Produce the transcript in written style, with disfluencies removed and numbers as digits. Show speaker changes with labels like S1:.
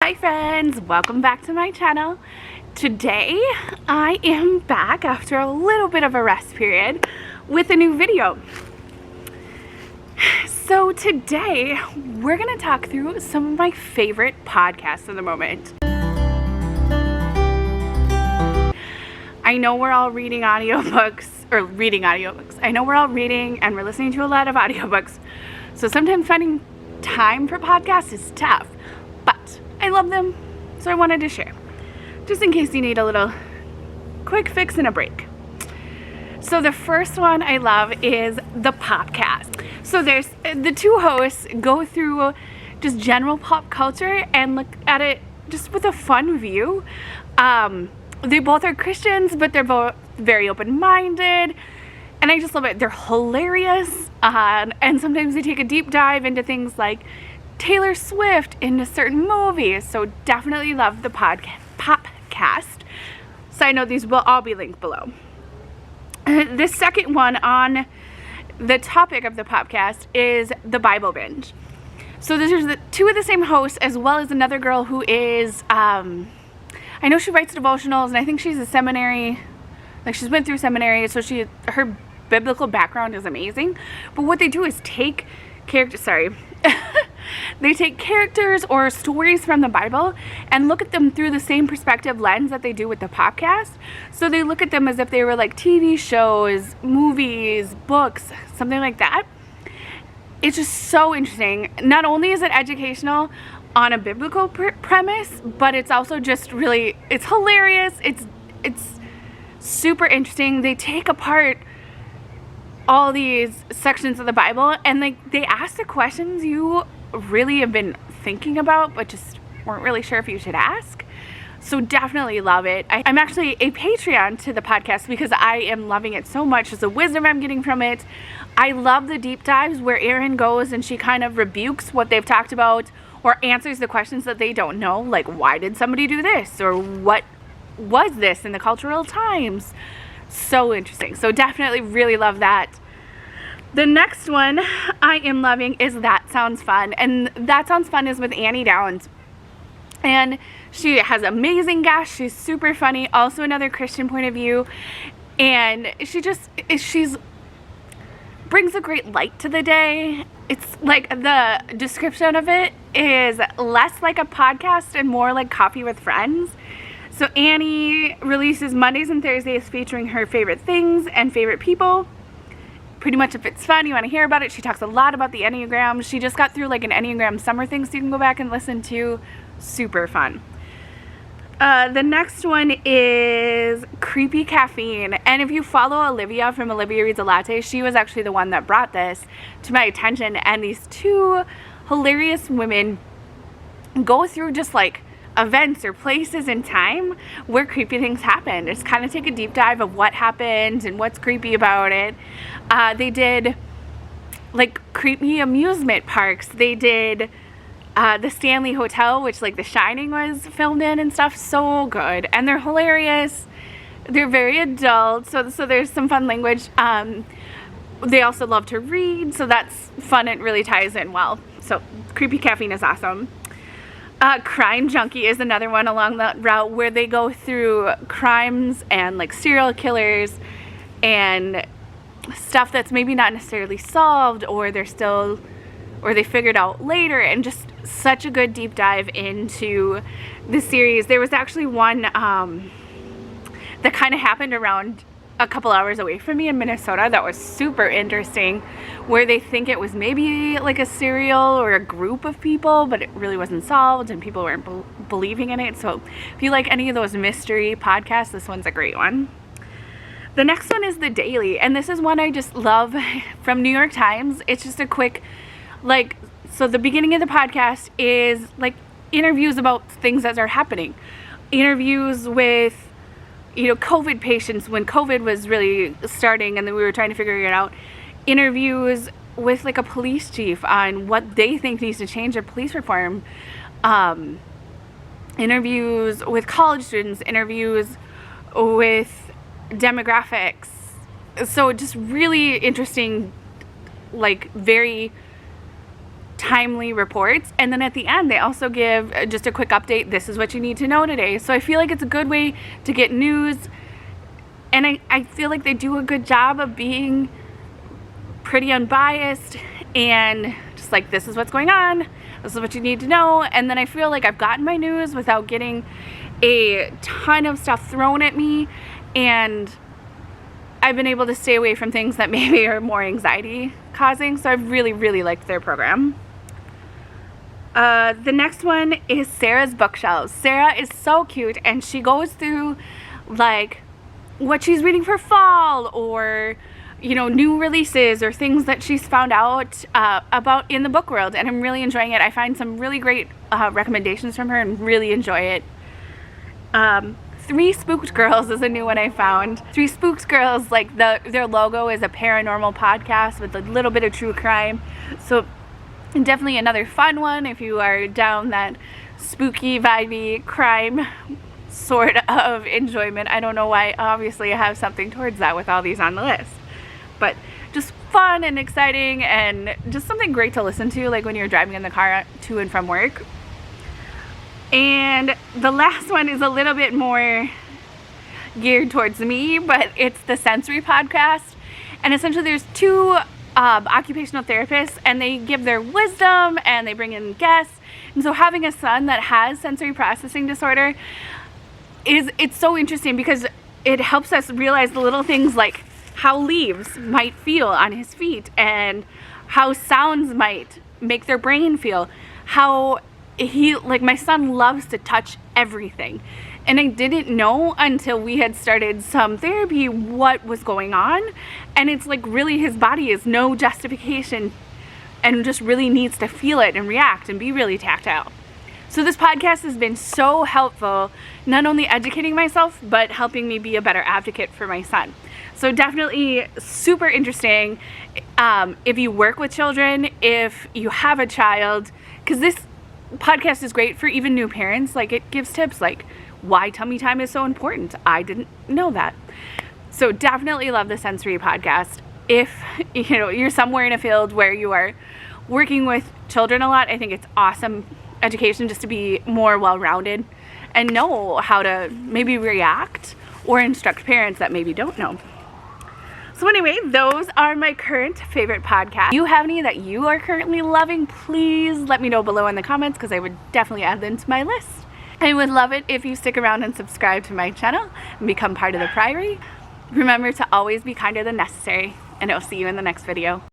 S1: Hi friends, welcome back to my channel. Today I am back after a little bit of a rest period with a new video. So today we're going to talk through some of my favorite podcasts of the moment. I know we're all reading audiobooks. I know we're all reading and we're listening to a lot of audiobooks. So sometimes finding time for podcasts is tough, but I love them, so I wanted to share, just in case you need a little quick fix and a break. So the first one I love is the podcast. So there's the two hosts go through just general pop culture and look at it just with a fun view. They both are Christians, but they're both very open-minded, and I just love it. They're hilarious, and sometimes they take a deep dive into things like Taylor Swift, into certain movies, so definitely love the popcast. Side note, these will all be linked below. The second one on the topic of the podcast is the Bible Binge. So this is two of the same hosts, as well as another girl who is, I know she writes devotionals, and I think she's a seminary, like she's went through seminary, so her biblical background is amazing. But what they do is take they take characters or stories from the Bible and look at them through the same perspective lens that they do with the podcast. So they look at them as if they were like TV shows, movies, books, something like that. It's just so interesting. Not only is it educational on a biblical premise, but it's also just really, it's hilarious. It's super interesting. They take apart all these sections of the Bible and they ask the questions you really have been thinking about but just weren't really sure if you should ask. So definitely love it. I'm actually a Patreon to the podcast because I am loving it so much. Just the wisdom I'm getting from it. I love the deep dives where Erin goes and she kind of rebukes what they've talked about or answers the questions that they don't know, like why did somebody do this, or what was this in the cultural times. So interesting. So definitely really love that. The next one I am loving is That Sounds Fun. And That Sounds Fun is with Annie Downs. And she has amazing guests. She's super funny. Also another Christian point of view. And she's brings a great light to the day. It's like the description of it is less like a podcast and more like coffee with friends. So Annie releases Mondays and Thursdays featuring her favorite things and favorite people. Pretty much if it's fun, you want to hear about it. She talks a lot about the Enneagram. She just got through like an Enneagram summer thing, so you can go back and listen to. Super fun. The next one is Creepy Caffeine. And if you follow Olivia from Olivia Reads a Latte, she was actually the one that brought this to my attention. And these two hilarious women go through just like events or places in time where creepy things happen. Just kind of take a deep dive of what happened and what's creepy about it. They did like creepy amusement parks. They did the Stanley Hotel, which like The Shining was filmed in and stuff. So good. And they're hilarious. They're very adult. So there's some fun language. They also love to read, so that's fun. It really ties in well. So Creepy Caffeine is awesome. Crime Junkie is another one along that route where they go through crimes and like serial killers and stuff that's maybe not necessarily solved or they figured out later, and just such a good deep dive into the series. There was actually one that kind of happened around a couple hours away from me in Minnesota that was super interesting, where they think it was maybe like a serial or a group of people, but it really wasn't solved and people weren't believing in it. So if you like any of those mystery podcasts, this one's a great one. The next one is The Daily, and this is one I just love from New York Times. It's just a quick, so the beginning of the podcast is like interviews about things that are happening. Interviews with COVID patients when COVID was really starting and then we were trying to figure it out. Interviews with like a police chief on what they think needs to change in police reform. Interviews with college students, interviews with demographics. So just really interesting, like very timely reports, and then at the end they also give just a quick update. This is what you need to know today. So I feel like it's a good way to get news, and I feel like they do a good job of being pretty unbiased and just like, this is what's going on, this is what you need to know. And then I feel like I've gotten my news without getting a ton of stuff thrown at me, and I've been able to stay away from things that maybe are more anxiety causing. So I've really liked their program. The next one is Sarah's Bookshelves. Sarah is so cute, and she goes through like what she's reading for fall, or you know, new releases or things that she's found out about in the book world, and I'm really enjoying it. I find some really great recommendations from her and really enjoy it. Three Spooked Girls is a new one I found. Three Spooked Girls, like their logo is a paranormal podcast with a little bit of true crime. So definitely another fun one if you are down that spooky, vibey, crime sort of enjoyment. I don't know why, obviously I have something towards that with all these on the list. But just fun and exciting, and just something great to listen to, like when you're driving in the car to and from work. And the last one is a little bit more geared towards me, but it's the Sensory Podcast. And essentially there's two occupational therapists, and they give their wisdom and they bring in guests. And so having a son that has sensory processing disorder it's so interesting, because it helps us realize the little things, like how leaves might feel on his feet, and how sounds might make their brain feel. How like my son loves to touch everything, and I didn't know until we had started some therapy what was going on. And it's like, really, his body is no justification and just really needs to feel it and react and be really tactile. So this podcast has been so helpful, not only educating myself, but helping me be a better advocate for my son. So definitely super interesting if you work with children, if you have a child, because this podcast is great for even new parents. Like, it gives tips like why tummy time is so important. I didn't know that. So definitely love the Sensory Podcast. If you're somewhere in a field where you are working with children a lot, I think it's awesome education just to be more well-rounded and know how to maybe react or instruct parents that maybe don't know. So anyway, those are my current favorite podcasts. If you have any that you are currently loving, please let me know below in the comments, because I would definitely add them to my list. I would love it if you stick around and subscribe to my channel and become part of the Priory. Remember to always be kinder than necessary, and I'll see you in the next video.